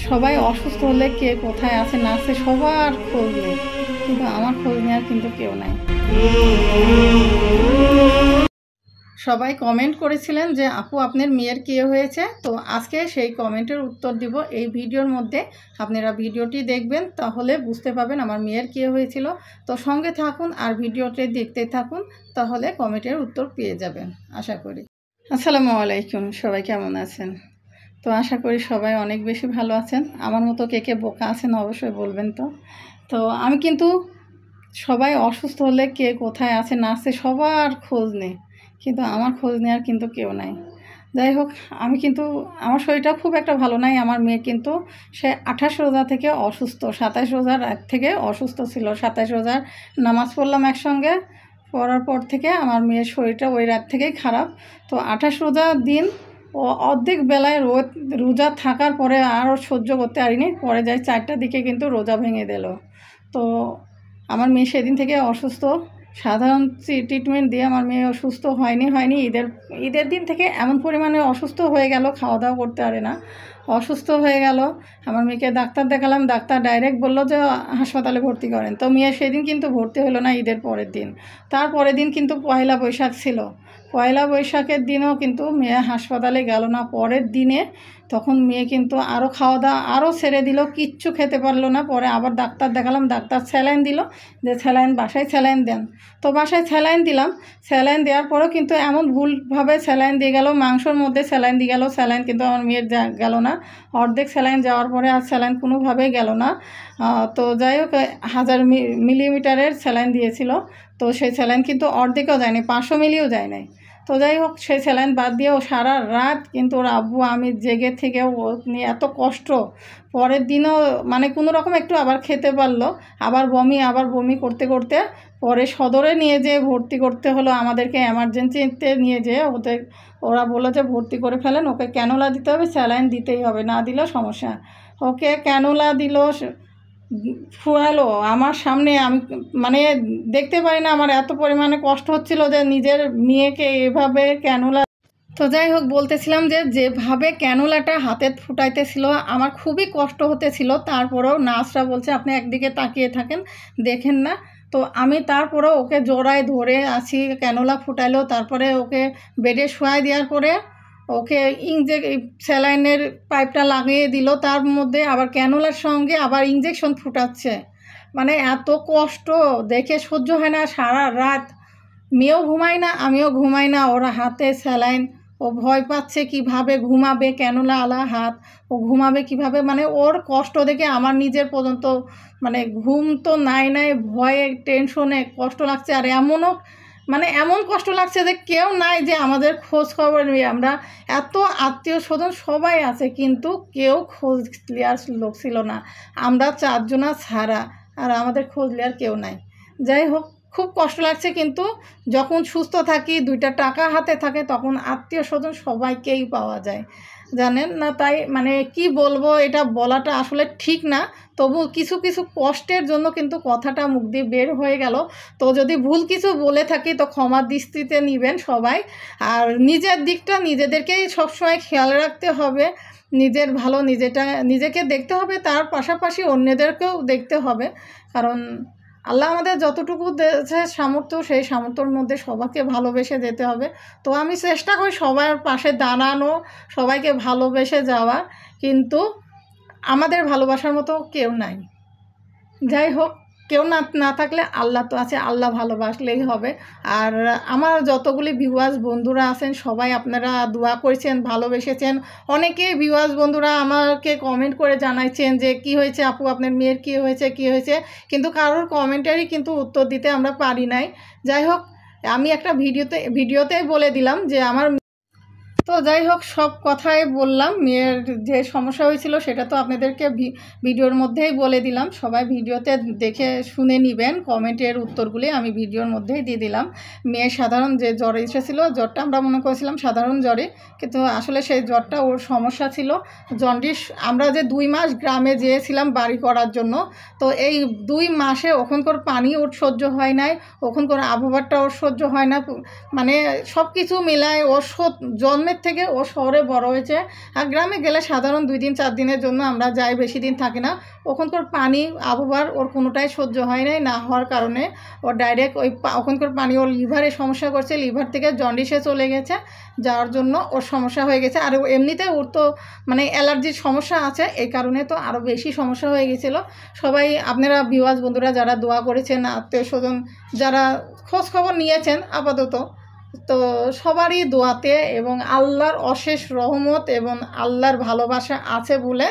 সবাই অসুস্থ হলে কে কোথায় আছে না আছে সবার খোঁজ নেই, কিন্তু আমার খোঁজ নেওয়ার কিন্তু কেউ নাই। সবাই কমেন্ট করেছিলেন যে আপু আপনার মেয়ের কী হয়েছে, তো আজকে সেই কমেন্টের উত্তর দিব এই ভিডিওর মধ্যে। আপনারা ভিডিওটি দেখবেন, তাহলে বুঝতে পারবেন আমার মেয়ের কী হয়েছিল। তো সঙ্গে থাকুন আর ভিডিওটি দেখতে থাকুন, তাহলে কমেন্টের উত্তর পেয়ে যাবেন আশা করি। আসসালামু আলাইকুম, সবাই কেমন আছেন? তো আশা করি সবাই অনেক বেশি ভালো আছেন। আমার মতো কে কে বোকা আছেন অবশ্যই বলবেন। তো আমি কিন্তু সবাই অসুস্থ হলে কে কোথায় আছে না আছে সবার খোঁজ নেই, কিন্তু আমার খোঁজ নেওয়ার কিন্তু কেউ নাই। যাই হোক, আমি কিন্তু আমার শরীরটা খুব একটা ভালো নাই। আমার মেয়ে কিন্তু সে 28 রোজা থেকে অসুস্থ, 27 রোজার রাত থেকে অসুস্থ ছিল। 27 রোজার নামাজ পড়লাম একসঙ্গে, পড়ার পর থেকে আমার মেয়ের শরীরটা ওই রাত থেকেই খারাপ। তো 28 রোজার দিন ও অর্ধেক বেলায় রোজা থাকার পরে আরও সহ্য করতে পারিনি, পরে যাই 4টার দিকে কিন্তু রোজা ভেঙে দিল। তো আমার মেয়ে সেদিন থেকে অসুস্থ। সাধারণ ট্রিটমেন্ট দিয়ে আমার মেয়ে অসুস্থ হয়নি। ঈদের দিন থেকে এমন পরিমাণে অসুস্থ হয়ে গেল, খাওয়া দাওয়া করতে পারে না, অসুস্থ হয়ে গেল। আমার মেয়েকে ডাক্তার দেখালাম, ডাক্তার ডাইরেক্ট বললো যে হাসপাতালে ভর্তি করেন। তো মেয়ে সেদিন কিন্তু ভর্তি হলো না ঈদের পরের দিন। তারপরের দিন কিন্তু পয়লা বৈশাখ ছিল, পয়লা বৈশাখের দিনও কিন্তু মেয়ে হাসপাতালে গেল না। পরের দিনে তখন মেয়ে কিন্তু আরও খাওয়া দাওয়া আরও ছেড়ে দিল, কিচ্ছু খেতে পারলো না। পরে আবার ডাক্তার দেখালাম, ডাক্তার স্যালাইন দিল, যে স্যালাইন বাসায় স্যালাইন দেন। তো বাসায় স্যালাইন দিলাম, স্যালাইন দেওয়ার পরেও কিন্তু এমন ভুলভাবে স্যালাইন দিয়ে গেল, মাংসর মধ্যে স্যালাইন দিয়ে গেল। স্যালাইন কিন্তু আমার মেয়ের গেল না, অর্ধেক স্যালাইন যাওয়ার পরে আর স্যালাইন কোনোভাবেই গেল না। তো যাই হোক, 1000 মিলিমিটারের স্যালাইন দিয়েছিল, তো সেই স্যালাইন কিন্তু অর্ধেকও যায়নি, 500 মিলিও যায় নাই। তো যাই হোক, সেই স্যালাইন বাদ দিয়েও সারা রাত কিন্তু ওর আব্বু আমি জেগে থেকে ও নিয়ে এত কষ্ট। পরের দিনও মানে কোনো রকম একটু আবার খেতে পারলো, আবার বমি করতে করতে পরে সদরে নিয়ে যেয়ে ভর্তি করতে হলো আমাদেরকে। এমার্জেন্সিতে নিয়ে যেয়ে ওরা বললো যে ভর্তি করে ফেলেন, ওকে ক্যানোলা দিতে হবে, স্যালাইন দিতেই হবে, না দিলেও সমস্যা। ওকে ক্যানোলা দিল, ফুয়ালো আমার সামনে। আমি মানে দেখতে পারি না, আমার এত পরিমাণে কষ্ট হচ্ছিল যে নিজের মেয়েকে এভাবে ক্যানুলা। তো যাই হোক, বলতেছিলাম যে যেভাবে ক্যানুলাটা হাতে ফুটাইতেছিল আমার খুবই কষ্ট হতেছিল। তারপরেও নার্সরা বলছে আপনি একদিকে তাকিয়ে থাকেন, দেখেন না। তো আমি তারপরেও ওকে জোড়ায় ধরে আছি, ক্যানুলা ফুটাইলো। তারপরে ওকে বেডে শোয়াই দেওয়ার পরে ওকে স্যালাইনের পাইপটা লাগিয়ে দিল, তার মধ্যে আবার ক্যানুলার সঙ্গে আবার ইঞ্জেকশন ফুটাচ্ছে। মানে এত কষ্ট দেখে সহ্য হয় না। সারা রাত মেয়েও ঘুমায় না, আমিও ঘুমাই না। ওরা হাতে স্যালাইন, ও ভয় পাচ্ছে কিভাবে ঘুমাবে, ক্যানুলা আলা হাত, ও ঘুমাবে কিভাবে। মানে ওর কষ্ট দেখে আমার নিজের পর্যন্ত মানে ঘুম তো নাই, ভয়ে টেনশনে কষ্ট লাগছে। আর এমন কষ্ট লাগছে যে কেউ নাই যে আমাদের খোঁজ খবর নিয়ে। আমরা এত আত্মীয় স্বজন সবাই আছে, কিন্তু কেউ খোঁজ নেওয়ার লোক ছিল না, আমরা 4 জনা ছাড়া। আর আমাদের খোঁজ নেওয়ার কেউ নাই। যাই হোক, খুব কষ্ট লাগছে। কিন্তু যখন সুস্থ থাকি, 2টা টাকা হাতে থাকে, তখন আত্মীয় স্বজন সবাইকেই পাওয়া যায়, জানেন না। তাই মানে কি বলবো, এটা বলাটা আসলে ঠিক না। তবু কিছু কিছু কষ্টের জন্য কিন্তু কথাটা মুখ দিয়ে বের হয়ে গেল। তো যদি ভুল কিছু বলে থাকি তো ক্ষমার দৃষ্টিতে নেবেন সবাই। আর নিজের দিকটা নিজেদেরকেই সবসময় খেয়াল রাখতে হবে। নিজের ভালো নিজেকে দেখতে হবে, তার পাশাপাশি অন্যদেরকেও দেখতে হবে। কারণ আল্লাহ আমাদের যতটুকু দিয়েছে সামর্থ্য, সেই সামর্থ্যর মধ্যে সবাইকে ভালোবেসে যেতে হবে। তো আমি চেষ্টা করি সবার পাশে দাঁড়ানো, সবাইকে ভালোবেসে যাওয়া, কিন্তু আমাদের ভালোবাসার মতো কেউ নাই। যাই হোক, কেউ না থাকলে আল্লাহ তো আছে, আল্লাহ ভালোবাসলেই হবে। আর আমার যতগুলি ভিউয়ার্স বন্ধুরা আছেন সবাই আপনারা দোয়া করেছেন, ভালোবেসেছেন। অনেকেই ভিউয়ার্স বন্ধুরা আমাকে কমেন্ট করে জানাইছেন যে কি হয়েছে আপু, আপনার মেয়ের কি হয়েছে, কিন্তু কারোর কমেন্টারই কিন্তু উত্তর দিতে আমরা পারি নাই। যাই হোক, আমি একটা ভিডিওতেই বলে দিলাম যে আমার। তো যাই হোক, সব কথাই বললাম। মেয়ের যে সমস্যা হয়েছিল সেটা তো আপনাদেরকে ভিডিওর মধ্যেই বলে দিলাম। সবাই ভিডিওতে দেখে শুনে নেবেন, কমেন্টের উত্তরগুলি আমি ভিডিওর মধ্যেই দিয়ে দিলাম। মেয়ের সাধারণ যে জ্বর এসেছিলো, জ্বরটা আমরা মনে করেছিলাম সাধারণ জ্বরে, কিন্তু আসলে সেই জ্বরটা ওর সমস্যা ছিল জন্ডিস। আমরা যে 2 মাস গ্রামে যেয়েছিলাম বাড়ি করার জন্য, তো এই 2 মাসে ওখানকার পানি ওর সহ্য হয় নাই, ওখানকার আবহাওয়াটা ওর সহ্য হয় না। মানে সব কিছু মিলায় ওর জন্মের গ্রামের থেকে ও শহরে বড় হয়েছে। আর গ্রামে গেলে সাধারণ 2 দিন 4 দিনের জন্য আমরা যাই, বেশি দিন থাকি না। ওখানকার পানি আবহাওয়ার ওর কোনোটাই সহ্য হয় নাই, না হওয়ার কারণে ওর ডাইরেক্ট ওখানকার পানি ওর লিভারে সমস্যা করছে, লিভার থেকে জন্ডিসে চলে গেছে, যাওয়ার জন্য ওর সমস্যা হয়ে গেছে। আর এমনিতে ওর তো মানে অ্যালার্জির সমস্যা আছে, এই কারণে তো আরও বেশি সমস্যা হয়ে গেছিলো। সবাই আপনারা ভিউয়ার্স বন্ধুরা যারা দোয়া করেছেন, আত্মীয় স্বজন যারা খোঁজ খবর নিয়েছেন আপাতত, তো সবারই দোয়াতে এবং আল্লাহর অশেষ রহমত এবং আল্লাহর ভালোবাসা আছে বলে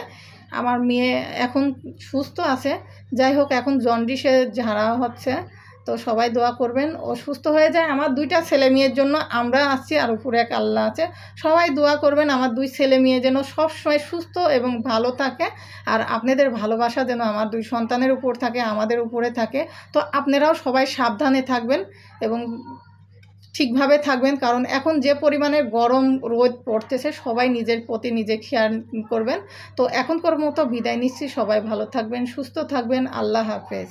আমার মেয়ে এখন সুস্থ আছে। যাই হোক, এখন জন্ডিসে ঝাড়া হচ্ছে, তো সবাই দোয়া করবেন ও সুস্থ হয়ে যায়। আমার 2টা ছেলে মেয়ের জন্য আমরা আসছি, আর উপরে এক আল্লাহ আছে। সবাই দোয়া করবেন আমার 2 ছেলে মেয়ে যেন সবসময় সুস্থ এবং ভালো থাকে, আর আপনাদের ভালোবাসা যেন আমার 2 সন্তানের উপর থাকে, আমাদের উপরে থাকে। তো আপনারাও সবাই সাবধানে থাকবেন এবং ঠিকভাবে থাকবেন, কারণ এখন যে পরিমাণে গরম রোদ পড়তেছে, সবাই নিজের প্রতি নিজে খেয়াল করবেন। তো এখনকার মতো বিদায় নিচ্ছি, সবাই ভালো থাকবেন, সুস্থ থাকবেন, আল্লাহ হাফেজ।